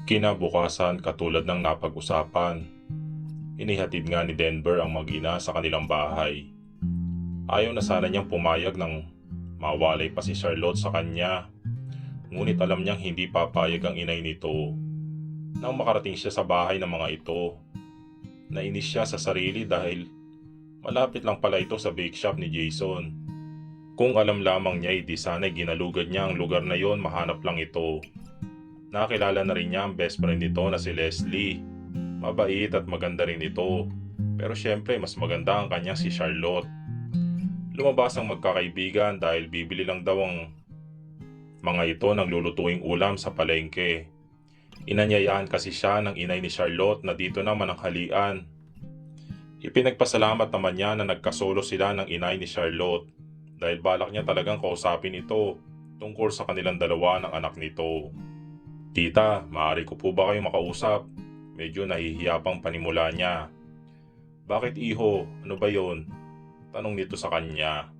Kinabukasan, katulad ng napag-usapan, inihatid nga ni Denver ang mag-ina sa kanilang bahay. Ayaw na sana niyang pumayag nang mawalay pa si Charlotte sa kanya. Ngunit alam niyang hindi papayag ang inay nito. Nang makarating siya sa bahay ng mga ito, nainis siya sa sarili dahil malapit lang pala ito sa bake shop ni Jason. Kung alam lamang niya, di sana'y ginalugad niya ang lugar na yon, mahanap lang ito. Nakilala na rin niya ang best friend nito na si Leslie. Mabait at maganda rin ito. Pero syempre mas maganda ang kanyang si Charlotte. Lumabas ang magkakaibigan dahil bibili lang daw ang mga ito ng lulutuing ulam sa palengke. Inanyayaan kasi siya ng inay ni Charlotte na dito naman ang halian. Ipinagpasalamat naman niya na nagkasolo sila ng inay ni Charlotte dahil balak niya talagang kausapin ito tungkol sa kanilang dalawa ng anak nito. "Tita, maaari ko po ba kayong makausap?" Medyo nahihiya pang panimula niya. "Bakit iho? Ano ba yon?" Tanong nito sa kanya.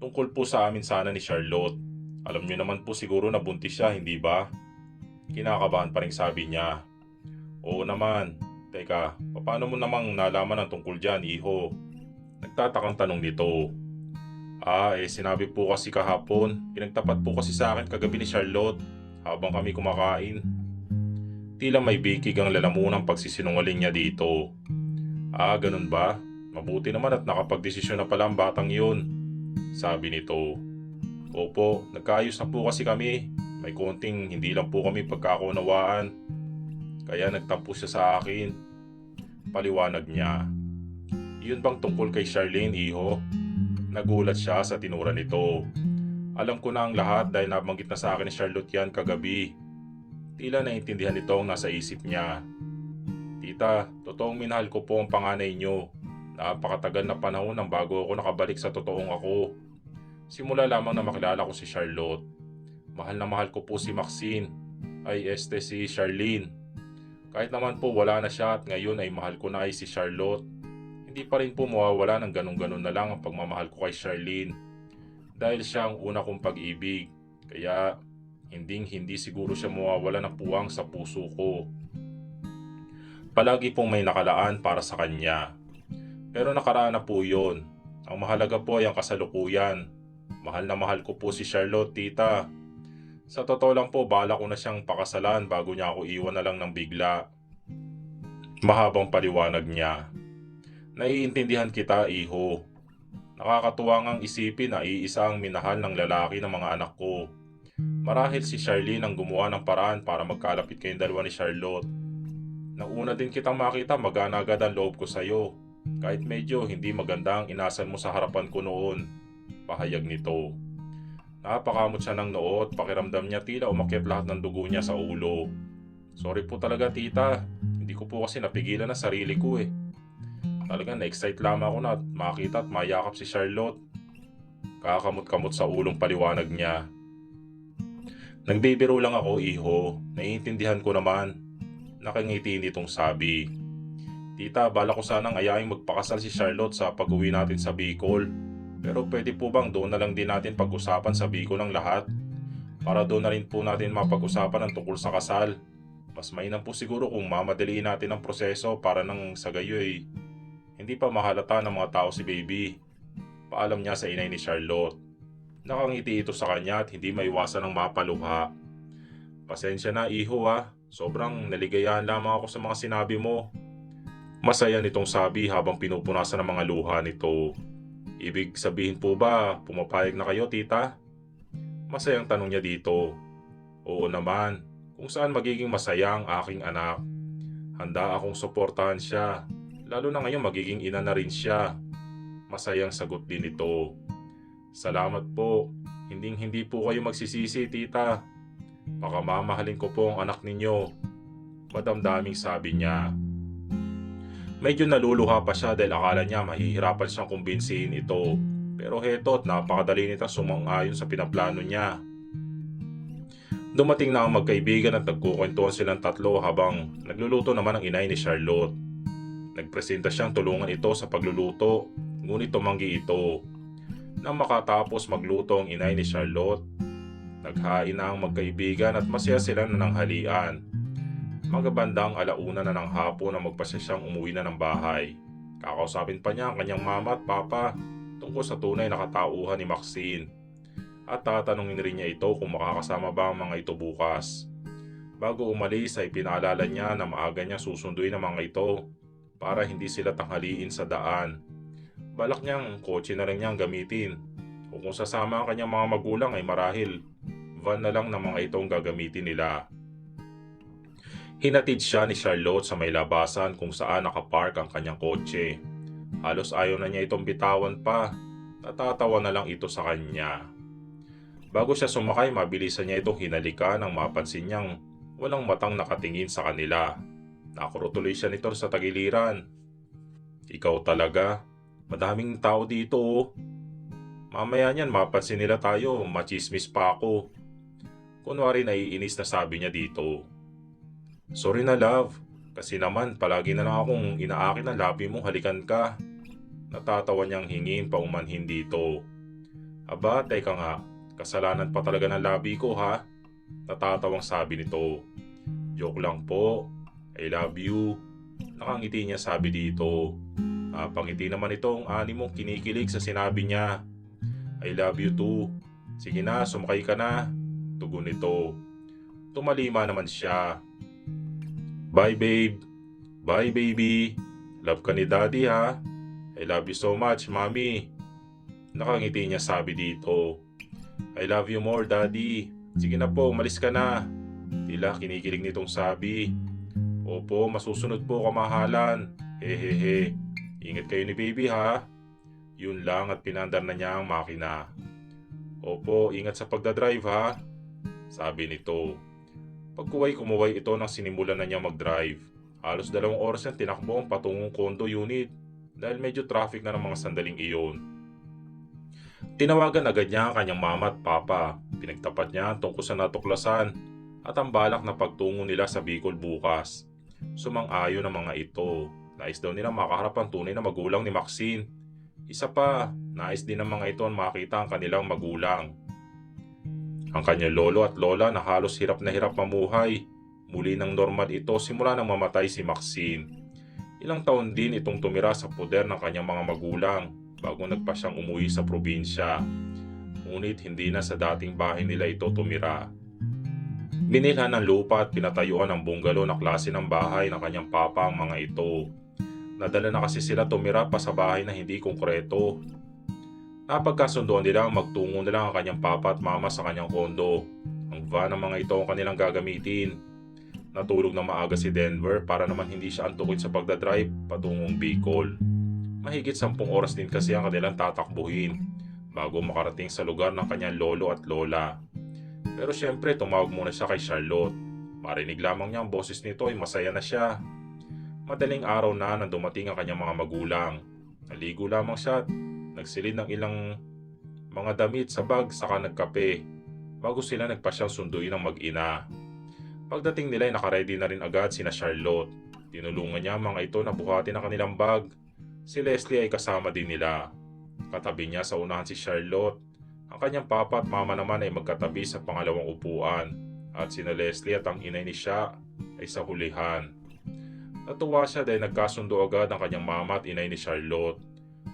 "Tungkol po sa amin sana ni Charlotte. Alam niyo naman po siguro na buntis siya, hindi ba?" Kinakabahan pa rin sabi niya. "Oo naman. Teka, paano mo namang nalaman ang tungkol dyan, iho?" Nagtatakang tanong nito. Sinabi po kasi kahapon, pinagtapat po kasi sa akin kagabi ni Charlotte habang kami kumakain." Tila may bikig ang lalamunang pagsisinungaling niya dito. Ganun ba? Mabuti naman at nakapagdesisyon na pala ang batang yun," sabi nito. "Opo, nagkaayos na po kasi kami. May konting hindi lang po kami pagkakaunawaan. Kaya nagtampo siya sa akin." Paliwanag niya. "Yun bang tungkol kay Charlene, iho?" Nagulat siya sa tinura nito. "Alam ko na ang lahat dahil nabanggit na sa akin ni Charlotte yan kagabi." Tila naintindihan nito ang nasa isip niya. "Tita, totoong minahal ko po ang panganay niyo. Napakatagal na panahon nang bago ako nakabalik sa totoong ako. Simula lamang na makilala ko si Charlotte. Mahal na mahal ko po si Maxine. Si Charlene. Kahit naman po wala na siya at ngayon ay mahal ko na ay si Charlotte. Hindi pa rin po mawawala ng ganun-ganun na lang ang pagmamahal ko kay Charlene. Dahil siya ang una kong pag-ibig. Kaya hindi siguro siya mawawala ng puwang sa puso ko. Palagi pong may nakalaan para sa kanya. Pero nakaraan na po yun. Ang mahalaga po ay ang kasalukuyan. Mahal na mahal ko po si Charlotte, tita. Sa totoo lang po, bala ko na siyang pakasalan bago niya ako iwan na lang ng bigla." Mahabang paliwanag niya. "Naiintindihan kita, iho. Nakakatuwa ngang isipin na iisa ang minahal ng lalaki ng mga anak ko. Marahil si Charlene ang gumawa ng paraan para magkalapit kayong dalawa ni Charlotte. Nauna din kitang makita, magana agad ang loob ko sa'yo. Kahit medyo hindi maganda ang inasal mo sa harapan ko noon." Pahayag nito. Napakamot siya ng noo at pakiramdam niya tila umakyat lahat ng dugo niya sa ulo. "Sorry po talaga, tita. Hindi ko po kasi napigilan ang sarili ko eh. Talagang na-excite lamang ako na makita at mayakap si Charlotte." Kakamot-kamot sa ulong paliwanag niya. "Nagbibiro lang ako, iho. Naiintindihan ko naman." Nakangiti nitong sabi. "Tita, bala ko sanang ayaing magpakasal si Charlotte sa pag-uwi natin sa Bicol. Pero pwede po bang doon na lang din natin pag-usapan sa Bicol ng lahat? Para doon na rin po natin mapag-usapan ang tungkol sa kasal. Mas mainam po siguro kung mamadaliin natin ang proseso para nang sa gayoy hindi pa mahalata ng mga tao si baby." Paalam niya sa inay ni Charlotte. Nakangiti ito sa kanya at hindi maiwasan ng mapaluha. "Pasensya na, iho ha. Sobrang naligayahan lamang ako sa mga sinabi mo." Masaya nitong sabi habang pinupunasan ng mga luha nito. "Ibig sabihin po ba, pumapayag na kayo, tita?" Masayang tanong niya dito. "Oo naman. Kung saan magiging masaya ang aking anak. Handa akong suportahan siya. Lalo na ngayon magiging ina na rin siya." Masayang sagot din ito. "Salamat po. Hindi po kayo magsisisi, tita. Baka mamahalin ko po ang anak ninyo." Madamdaming sabi niya. Medyo naluluha pa siya dahil akala niya mahihirapan siyang kumbinsihin ito. Pero heto't napakadali nitang sumang-ayon sa pinaplano niya. Dumating na ang magkaibigan at nagkukwentuhan silang tatlo habang nagluluto naman ang inay ni Charlotte. Nagpresenta siyang tulungan ito sa pagluluto, ngunit tumanggi ito. Nang makatapos magluto ang inay ni Charlotte, naghain na ang magkaibigan at masaya sila na nanghalian. Mga bandang alauna na ng hapon na magpasya siyang umuwi na ng bahay. Kakausapin pa niya ang kanyang mama at papa tungkol sa tunay na katauhan ni Maxine. At tatanungin rin niya ito kung makakasama ba ang mga ito bukas. Bago umalis ay pinaalala niya na maaga niya susunduin ang mga ito para hindi sila tanghaliin sa daan. Balak niyang kotse na rin niyang gamitin. O kung sasama ang kanyang mga magulang ay marahil van na lang ng mga itong gagamitin nila. Hinatid siya ni Charlotte sa may labasan kung saan nakapark ang kanyang kotse. Halos ayaw na niya itong bitawan pa. Natatawa na lang ito sa kanya. Bago siya sumakay, mabilisan niya itong hinalikan nang mapansin niyang walang matang nakatingin sa kanila. Nakurutuloy siya nito sa tagiliran. Ikaw talaga, madaming tao dito oh. Mamaya niyan mapansin nila tayo, machismis pa ako. Kunwari naiinis na sabi niya dito. Sorry na love, kasi naman palagi na lang akong inaakit ng labi mo, halikan ka. Natatawa niyang hingin pa umanhin dito. Aba, teka nga, kasalanan pa talaga ng labi ko ha? Natatawang sabi nito. Joke lang po, I love you. Nakangiti niya sabi dito. Pangiti naman itong ani mong kinikilig sa sinabi niya. I love you too. Sige na, sumakay ka na. Tugon nito. Tumalima naman siya. Bye babe. Bye baby. Love ka ni daddy ha. I love you so much mommy. Nakangiti niya sabi dito. I love you more daddy. Sige na po, umalis ka na. Tila kinikilig nitong sabi. Opo, masusunod po kamahalan. Hehehe. Ingat kayo ni baby ha. Yun lang at pinandar na niya ang makina. Opo, ingat sa pagdadrive ha. Sabi nito. Pagkuway-kumuway ito nang sinimulan na niya mag-drive. Halos 2 oras na tinakbo ang patungong condo unit dahil medyo traffic na ng mga sandaling iyon. Tinawagan agad niya ang kanyang mama at papa. Pinagtapat niya tungkol sa natuklasan at ang balak na pagtungo nila sa Bicol bukas. Sumang-ayon ang mga ito. Nais daw nila makaharap ang tunay na magulang ni Maxine. Isa pa, nais din ng mga ito makita ang kanilang magulang. Ang kanyang lolo at lola na halos hirap na hirap mamuhay. Muli ng normal ito simula nang mamatay si Maxine. Ilang taon din itong tumira sa poder ng kanyang mga magulang bago nagpa siyang umuwi sa probinsya. Ngunit hindi na sa dating bahay nila ito tumira. Binilhan ng lupa at pinatayuan ng bungalow na klase ng bahay ng kanyang papa ang mga ito. Nadala na kasi sila tumira pa sa bahay na hindi konkreto. Napagkasunduan nila ang magtungo nila ang kanyang papa at mama sa kanyang kondo. Ang van ng mga ito ang kanilang gagamitin. Natulog na maaga si Denver para naman hindi siya antukin sa pagdadrive patungong Bicol. Mahigit 10 oras din kasi ang kanilang tatakbuhin bago makarating sa lugar ng kanyang lolo at lola. Pero syempre tumawag muna siya kay Charlotte. Marinig lamang niya ang boses nito ay masaya na siya. Madaling araw na nang dumating ang kanyang mga magulang. Naligo lamang siya at nagsilid ng ilang mga damit sa bag saka nagkape bago sila nagpasyang sunduin ng mag-ina. Pagdating nila ay nakaredy na rin agad sina Charlotte. Tinulungan niya ang mga ito na buhatin ang kanilang bag. Si Leslie ay kasama din nila. Katabi niya sa unahan si Charlotte. Ang kanyang papa at mama naman ay magkatabi sa pangalawang upuan. At sina Leslie at ang inay ni Sha ay sa hulihan. Natuwa siya dahil nagkasundo agad ang kanyang mama at inay ni Charlotte.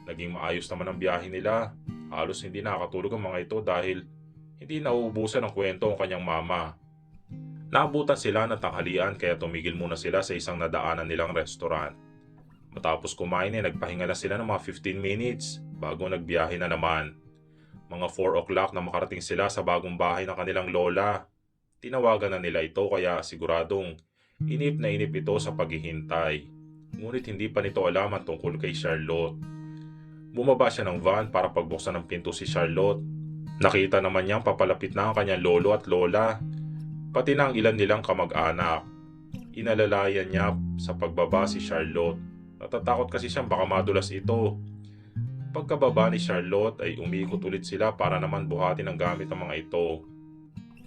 Naging maayos naman ang biyahe nila. Halos hindi nakakatulog ang mga ito dahil hindi nauubusan ang kwento ang kanyang mama. Naabutan sila ng tanghalian kaya tumigil muna sila sa isang nadaanan nilang restaurant. Matapos kumain ay nagpahinga na sila ng mga 15 minutes bago nagbiyahe na naman. Mga 4 o'clock na makarating sila sa bagong bahay ng kanilang lola. Tinawagan na nila ito kaya siguradong inip na inip ito sa paghihintay. Ngunit hindi pa nito alam ang tungkol kay Charlotte. Bumaba siya ng van para pagbuksan ng pinto si Charlotte. Nakita naman niyang papalapit na ang kanyang lolo at lola, pati na ang ilan nilang kamag-anak. Inalalayan niya sa pagbaba si Charlotte. Natatakot kasi siyang baka madulas ito. Pagkababa ni Charlotte ay umikot ulit sila para naman buhatin ang gamit ng mga ito.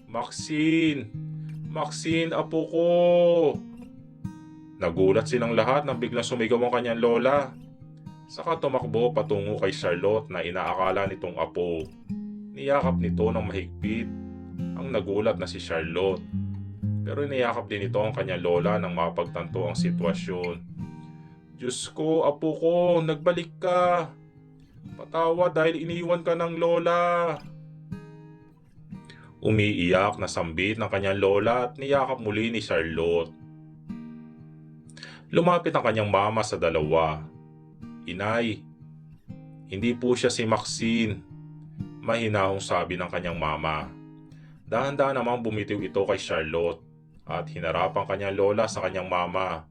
Maxine! Maxine, apo ko! Nagulat silang lahat nang biglang sumigaw ang kanyang lola. Saka tumakbo patungo kay Charlotte na inaakala nitong apo. Niyakap nito ng mahigpit ang nagulat na si Charlotte. Pero iniyakap din ito ang kanyang lola nang mapagtanto ang sitwasyon. Diyos ko, apo ko, nagbalik ka. Patawad dahil iniwan ka ng lola. Umiiyak na sambit ng kanyang lola at niyakap muli ni Charlotte. Lumapit ang kanyang mama sa dalawa. Inay, hindi po siya si Maxine. Mahinahong sabi ng kanyang mama. Dahan-dahan namang bumitiw ito kay Charlotte at hinarap ang kanyang lola sa kanyang mama.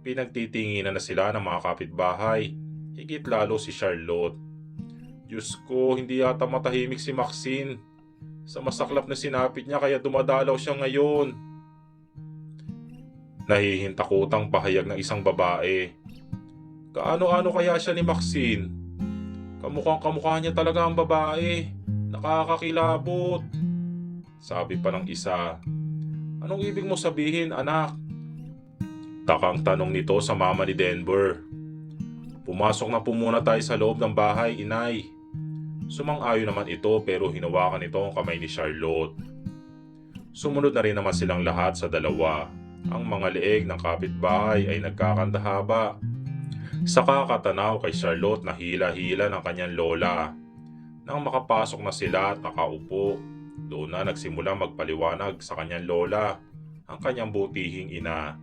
Pinagtitinginan na sila ng mga kapitbahay, higit lalo si Charlotte. Diyos ko, hindi yata matahimik si Maxine. Sa masaklap na sinapit niya kaya dumadalaw siya ngayon. Nahihintakutang pahayag ng isang babae. Kaano-ano kaya siya ni Maxine? Kamukhang kamukha niya talaga ang babae. Nakakakilabot. Sabi pa ng isa. Anong ibig mo sabihin, anak? Takang tanong nito sa mama ni Denver. Pumasok na po muna tayo sa loob ng bahay, inay. Sumang-ayon naman ito pero hinawakan nito ang kamay ni Charlotte. Sumunod na rin naman silang lahat sa dalawa. Ang mga leeg ng kapitbahay ay nagkakandahaba. Sa kakatanaw kay Charlotte na hila-hila ng kanyang lola. Nang makapasok na sila at nakaupo, doon na nagsimula magpaliwanag sa kanyang lola ang kanyang butihing ina.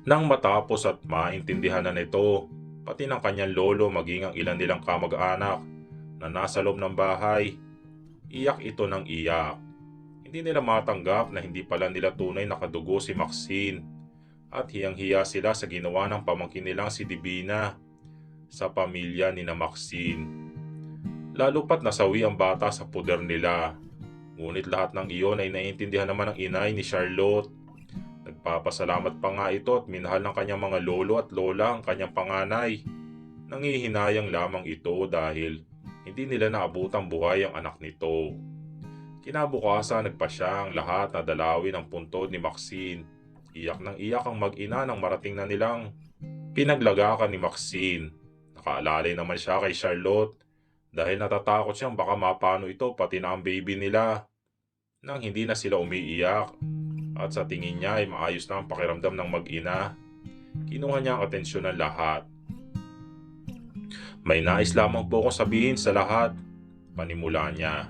Nang matapos at maintindihan na nito, pati ng kanyang lolo maging ang ilan nilang kamag-anak na nasa loob ng bahay, iyak ito ng iyak. Hindi nila matanggap na hindi pala nila tunay na kadugo si Maxine at hiyang-hiya sila sa ginawa ng pamangkin nilang si Divina sa pamilya ni na Maxine. Lalo pat nasawi ang bata sa puder nila. Ngunit lahat ng iyon ay naiintindihan naman ng inay ni Charlotte. Nagpapasalamat pa nga ito at minahal ng kanyang mga lolo at lola ang kanyang panganay. Nangihinayang lamang ito dahil hindi nila naabutang buhay ang anak nito. Kinabukasan nagpasya ang lahat na dalawin ang puntod ni Maxine. Iyak ng iyak ang mag-ina nang marating na nilang pinaglagakan ni Maxine. Nakaalalay naman siya kay Charlotte dahil natatakot siyang baka mapano ito pati na ang baby nila. Nang hindi na sila umiiyak at sa tingin niya ay maayos na ang pakiramdam ng mag-ina, kinuha niya ang atensyon ng lahat. May nais lamang po akong sabihin sa lahat, panimula niya.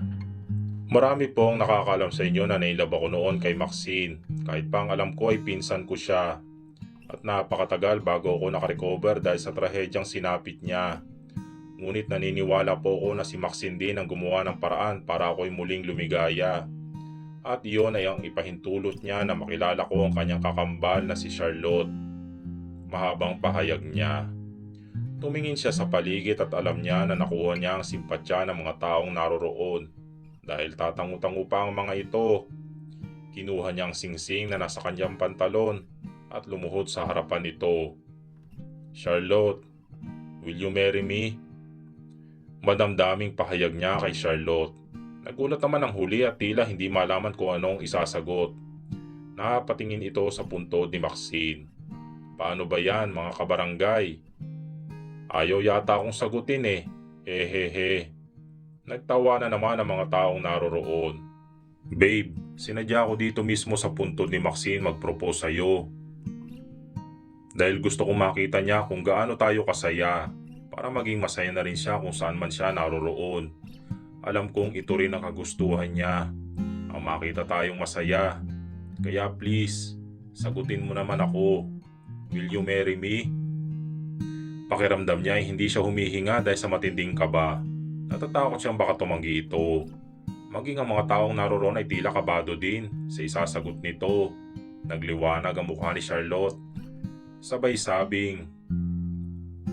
Marami pong nakakalam sa inyo na nailab ako noon kay Maxine. Kahit pa ang alam ko ay pinsan ko siya. At napakatagal bago ako nakarecover dahil sa trahedyang sinapit niya. Ngunit naniniwala po ako na si Maxine din ang gumawa ng paraan para ako'y muling lumigaya. At iyon ay ang ipahintulot niya na makilala ko ang kanyang kakambal na si Charlotte. Mahabang pahayag niya. Tumingin siya sa paligid at alam niya na nakuha niya ang simpatya ng mga taong naroroon. Dahil tatangu-tangu pa ang mga ito. Kinuha niya ang singsing na nasa kanyang pantalon at lumuhod sa harapan nito. Charlotte, will you marry me? Madamdaming pahayag niya kay Charlotte. Nagulat naman ang huli at tila hindi malaman kung anong isasagot. Napatingin ito sa puntod ni Maxine. Paano ba yan mga kabarangay? Ayaw yata akong sagutin eh. Hehehe. Nagtawa na naman ang mga taong naroroon. Babe, sinadya ko dito mismo sa puntod ni Maxine mag-propose sa'yo. Dahil gusto kong makita niya kung gaano tayo kasaya para maging masaya na rin siya kung saan man siya naroroon. Alam kong ito rin ang kagustuhan niya, ang makita tayong masaya. Kaya please, sagutin mo naman ako. Will you marry me? Pakiramdam niya ay hindi siya humihinga dahil sa matinding kaba. Natatakot siyang baka tumanggi ito. Maging ang mga taong naroroon ay tila kabado din sa isasagot nito. Nagliwanag ang mukha ni Charlotte. Sabay sabing,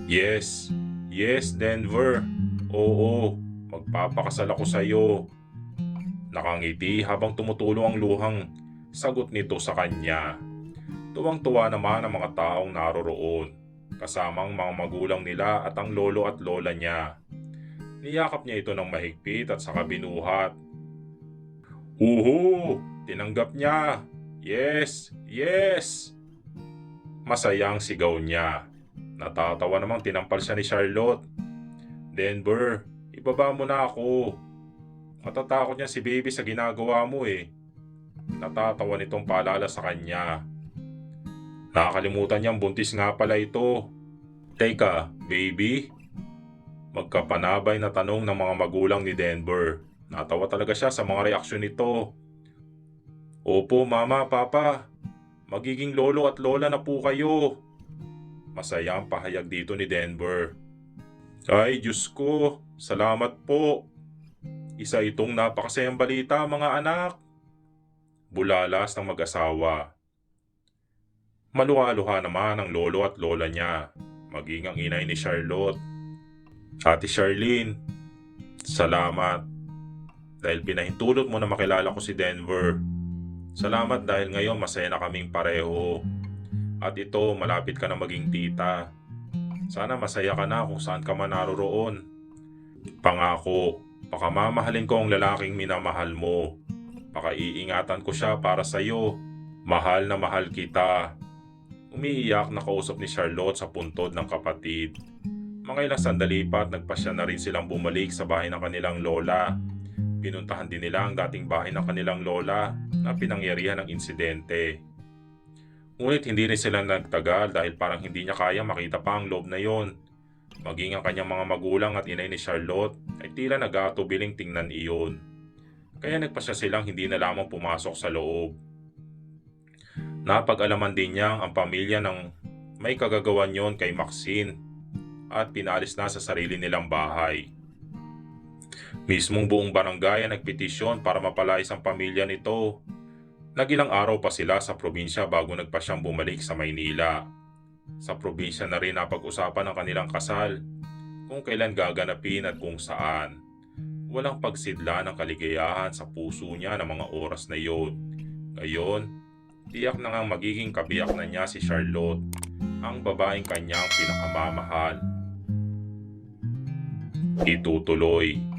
Yes, yes Denver, oo. Magpapakasal ako sa iyo. Nakangiti habang tumutulong ang luhang sagot nito sa kanya. Tuwang-tuwa naman ang mga taong naroroon, kasamang mga magulang nila at ang lolo at lola niya. Niyakap niya ito ng mahigpit at saka binuhat. Uhu! Tinanggap niya! Yes! Yes! Masayang sigaw niya. Natatawa namang tinampal siya ni Charlotte. Denver, ibaba mo na ako. Matatakot niya si baby sa ginagawa mo eh. Natatawa nitong paalala sa kanya. Nakakalimutan niyang buntis nga pala ito. Teka, baby? Magkapanabay na tanong ng mga magulang ni Denver. Natawa talaga siya sa mga reaksyon nito. Opo, mama, papa. Magiging lolo at lola na po kayo. Masaya ang pahayag dito ni Denver. Ay, Diyos ko. Salamat po. Isa itong napakasayang balita, mga anak. Bulalas ng mag-asawa. Maluha-luha naman ang lolo at lola niya, maging ang inay ni Charlotte. Ate Charlene, salamat. Dahil pinahintulot mo na makilala ko si Denver. Salamat dahil ngayon masaya na kaming pareho. At ito, malapit ka na maging tita. Sana masaya ka na kung saan ka man naroroon. Pangako, pakamamahalin ko ang lalaking minamahal mo. Pakaiingatan ko siya para sa'yo. Mahal na mahal kita. Umiiyak na kausap ni Charlotte sa puntod ng kapatid. Mga ilang sandali pa at nagpasya na rin silang bumalik sa bahay ng kanilang lola. Pinuntahan din nila ang dating bahay ng kanilang lola na pinangyarihan ng insidente. Ngunit hindi rin sila nagtagal dahil parang hindi niya kaya makita pa ang loob na yon. Maging ang kanyang mga magulang at inay ni Charlotte ay tila nag-aatubiling tingnan iyon. Kaya nagpasya silang hindi na lamang pumasok sa loob. Napag-alaman din niya ang pamilya ng may kagagawan yon kay Maxine at pinalis na sa sarili nilang bahay. Mismong buong barangay ang nagpetisyon para mapalayas ang pamilya nito. Nagilang araw pa sila sa probinsya bago nagpasyang bumalik sa Maynila. Sa probinsya na rin napag-usapan ang kanilang kasal, kung kailan gaganapin at kung saan. Walang pagsidla ng kaligayahan sa puso niya ng mga oras na iyon. Ngayon, tiyak na ngang magiging kabiyak na niya si Charlotte, ang babaeng kanyang pinakamamahal. Itutuloy.